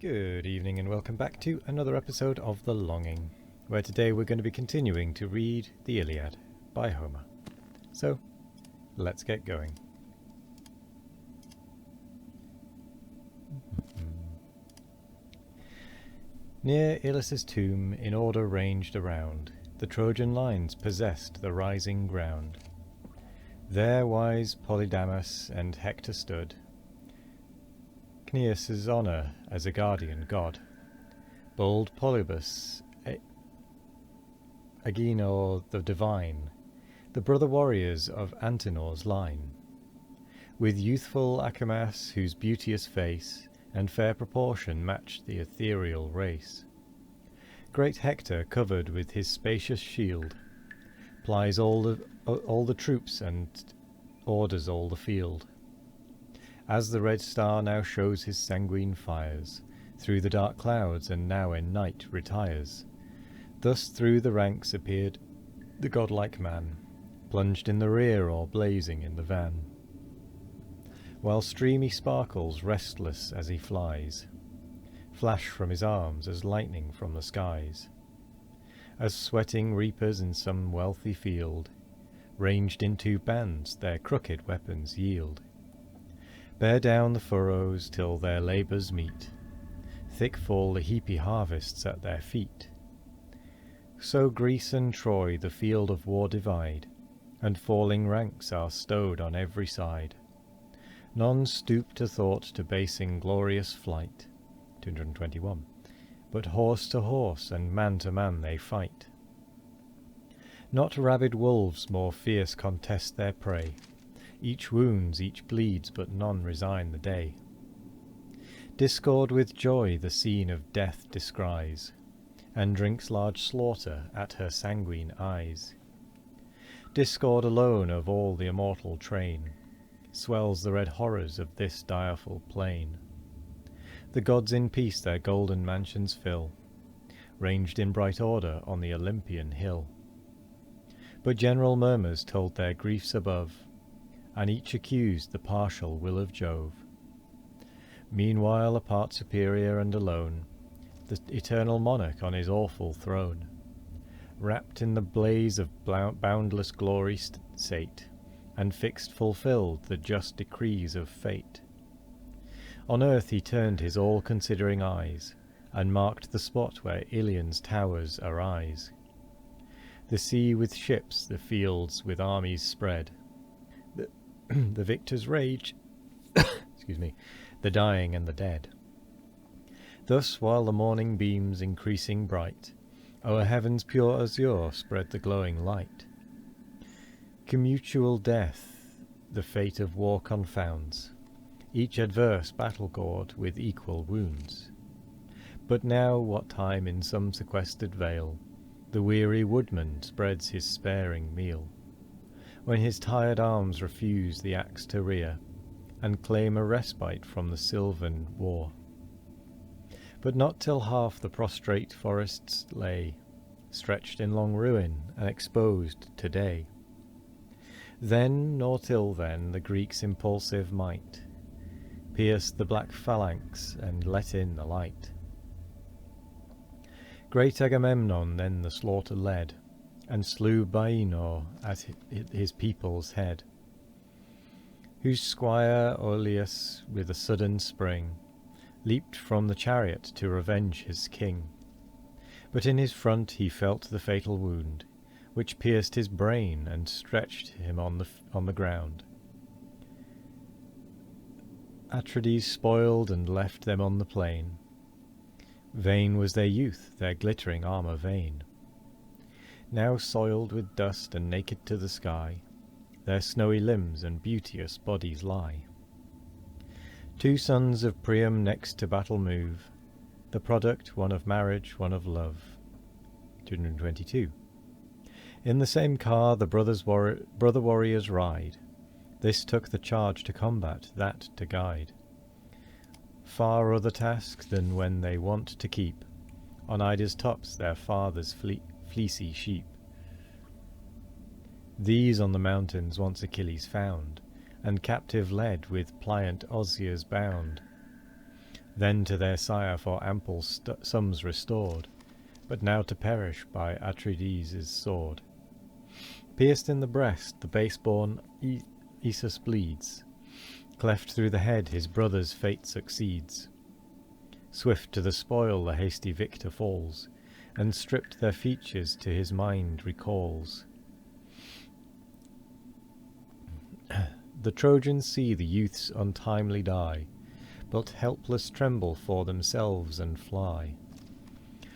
Good evening and welcome back to another episode of The Longing, where today we're going to be continuing to read the Iliad by Homer. So, let's get going. Near Ilyssus' tomb, in order ranged around, the Trojan lines possessed the rising ground. There wise Polydamas and Hector stood, Cneus' honour as a guardian god, bold Polybus, Agenor the divine, the brother warriors of Antenor's line, with youthful Acamas, whose beauteous face and fair proportion matched the ethereal race. Great Hector, covered with his spacious shield, plies all the troops and orders all the field. As the red star now shows his sanguine fires through the dark clouds, and now in night retires, thus through the ranks appeared the godlike man, plunged in the rear or blazing in the van, while streamy sparkles, restless as he flies, flash from his arms as lightning from the skies, as sweating reapers in some wealthy field, ranged in two bands, their crooked weapons yield, bear down the furrows till their labours meet, thick fall the heapy harvests at their feet. So Greece and Troy the field of war divide, and falling ranks are stowed on every side. None stoop to thought to base inglorious flight, 221, but horse to horse and man to man they fight. Not rabid wolves more fierce contest their prey, each wounds, each bleeds, but none resign the day. Discord with joy the scene of death descries, and drinks large slaughter at her sanguine eyes. Discord alone of all the immortal train swells the red horrors of this direful plain. The gods in peace their golden mansions fill, ranged in bright order on the Olympian hill. But general murmurs told their griefs above, and each accused the partial will of Jove. Meanwhile, apart superior and alone, the eternal monarch on his awful throne, wrapped in the blaze of boundless glory sate, and fixed fulfilled the just decrees of fate. On earth he turned his all-considering eyes, and marked the spot where Ilion's towers arise. The sea with ships, the fields with armies spread, the victor's rage, excuse me, the dying and the dead. Thus, while the morning beams increasing bright, o'er heaven's pure azure spread the glowing light. Commutual death the fate of war confounds, each adverse battle-gored with equal wounds. But now, what time in some sequestered vale, the weary woodman spreads his sparing meal, when his tired arms refuse the axe to rear, and claim a respite from the sylvan war. But not till half the prostrate forests lay, stretched in long ruin and exposed to day. Then, nor till then, the Greeks' impulsive might pierced the black phalanx and let in the light. Great Agamemnon then the slaughter led, and slew Baenor at his people's head, whose squire Oileus with a sudden spring leaped from the chariot to revenge his king. But in his front he felt the fatal wound, which pierced his brain and stretched him on the ground. Atrides spoiled and left them on the plain. Vain was their youth, their glittering armour vain. Now soiled with dust and naked to the sky, their snowy limbs and beauteous bodies lie. Two sons of Priam next to battle move, the product one of marriage, one of love. 222. In the same car the brother warriors ride, this took the charge to combat, that to guide. Far other task than when they want to keep on Ida's tops their father's fleecy sheep. These on the mountains once Achilles found, and captive led with pliant osiers bound. then to their sire for ample sums restored, but now to perish by Atrides' sword. Pierced in the breast, the base-born Aesus bleeds. Cleft through the head, his brother's fate succeeds. Swift to the spoil the hasty victor falls, and stripped their features to his mind recalls. The Trojans see the youths untimely die, but helpless tremble for themselves and fly.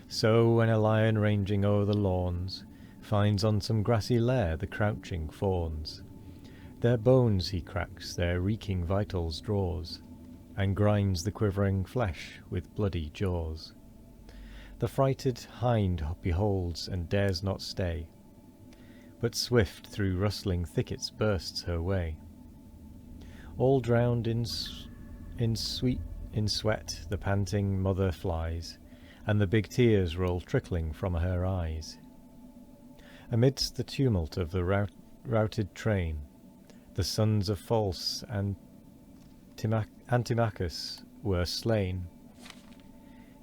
So when a lion ranging o'er the lawns finds on some grassy lair the crouching fawns, their bones he cracks, their reeking vitals draws, and grinds the quivering flesh with bloody jaws. The frighted hind beholds and dares not stay, but swift through rustling thickets bursts her way. All drowned in sweat the panting mother flies, and the big tears roll trickling from her eyes. Amidst the tumult of the routed train, the sons of false Antimachus were slain.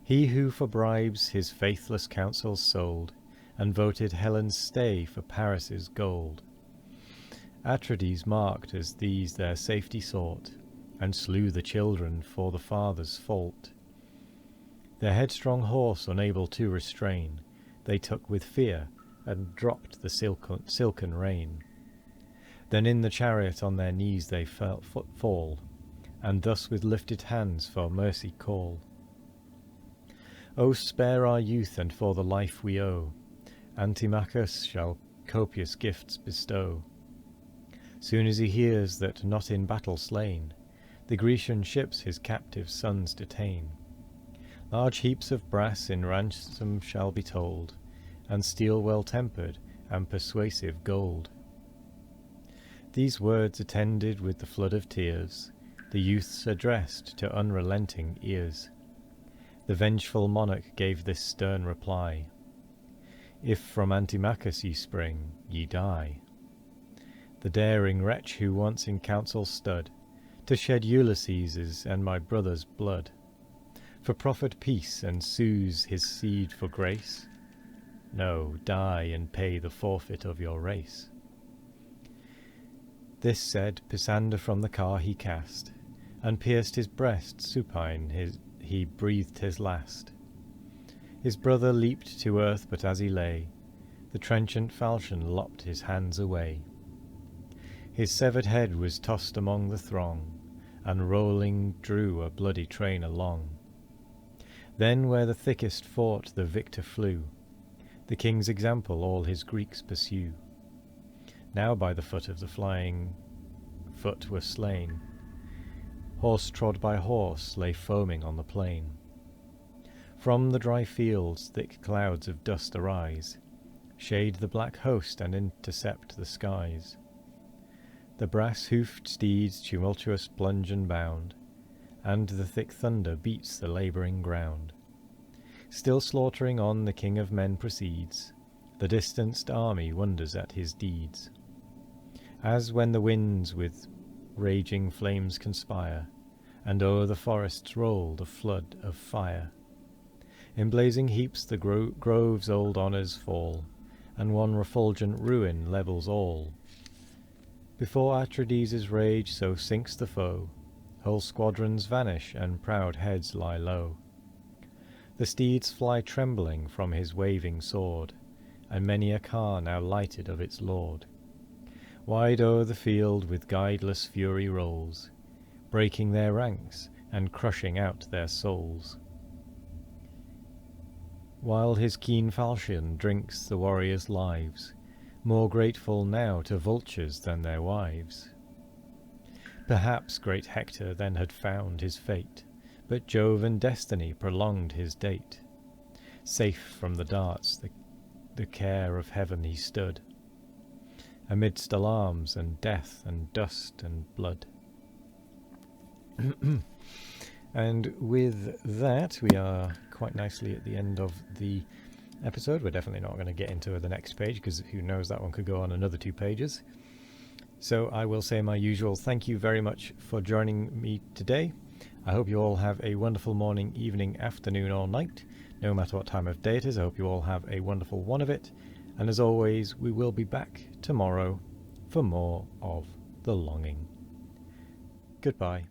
He who for bribes his faithless counsels sold, and voted Helen's stay for Paris's gold. Atrides marked as these their safety sought, and slew the children for the father's fault. Their headstrong horse unable to restrain, they took with fear, and dropped the silken rein. Then in the chariot on their knees they fall, and thus with lifted hands for mercy call. O spare our youth, and for the life we owe, Antimachus shall copious gifts bestow. Soon as he hears that not in battle slain, the Grecian ships his captive sons detain. Large heaps of brass in ransom shall be told, and steel well tempered, and persuasive gold. These words attended with the flood of tears, the youths addressed to unrelenting ears. The vengeful monarch gave this stern reply: If from Antimachus ye spring, ye die. The daring wretch who once in council stood, to shed Ulysses's and my brother's blood, for proffered peace and sues his seed for grace, no, die and pay the forfeit of your race. This said, Pisander from the car he cast, and pierced his breast supine, he breathed his last. His brother leaped to earth, but as he lay, the trenchant falchion lopped his hands away. His severed head was tossed among the throng, and rolling drew a bloody train along. Then where the thickest fought the victor flew, the king's example all his Greeks pursue. Now by the foot of the flying foot were slain, horse trod by horse lay foaming on the plain. From the dry fields thick clouds of dust arise, shade the black host and intercept the skies. The brass-hoofed steeds tumultuous plunge and bound, and the thick thunder beats the labouring ground. Still slaughtering on the king of men proceeds, the distanced army wonders at his deeds. As when the winds with raging flames conspire, and o'er the forests roll the flood of fire. In blazing heaps the grove's old honours fall, and one refulgent ruin levels all. Before Atrides' rage so sinks the foe, whole squadrons vanish and proud heads lie low. The steeds fly trembling from his waving sword, and many a car now lighted of its lord. Wide o'er the field with guideless fury rolls, breaking their ranks and crushing out their souls. While his keen falchion drinks the warriors' lives, more grateful now to vultures than their wives. Perhaps great Hector then had found his fate, but Jove and destiny prolonged his date. Safe from the darts, the care of heaven he stood, amidst alarms and death and dust and blood. And with that, we are quite nicely at the end of the episode. We're definitely not going to get into the next page, because who knows, that one could go on another 2 pages. So I will say my usual thank you very much for joining me today. I hope you all have a wonderful morning, evening, afternoon, or night. No matter what time of day it is, I hope you all have a wonderful one of it. And as always, we will be back tomorrow for more of The Longing. Goodbye.